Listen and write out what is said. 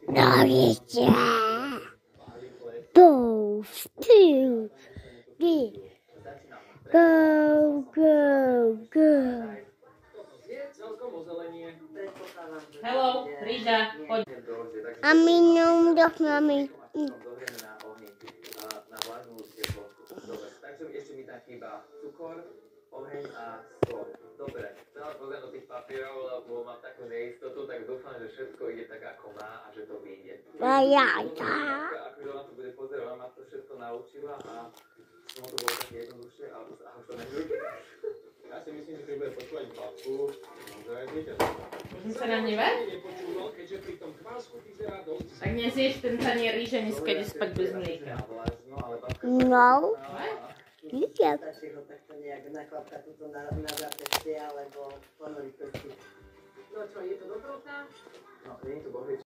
Novice. Both, 2, 3. Go, go, go. Hello, Ríža, poď. A my máme. Takže ešte mi tam chýba cukor, oheň a sol. Dobre, chcela pozrieť do tých papierov, lebo mám takú neistotu, tak dúfam, že všetko ide tak, ako má a že to vyjde. Akože ona to bude pozerať, ona ma to všetko naučila a to bolo také jednoduchšie a už to nebude. Ja si myslím, že keď bude počúvať babku, že aj viete. Môžem sa na neve? Tak nesieš ten tanier ríže, dneska ide spať bez mlieka. No. Stačí ho takto nejak naklapkať tuto na zapestie, alebo ponoriť prsty. No čo, je to dobrotná? No, nie je to bohviečka.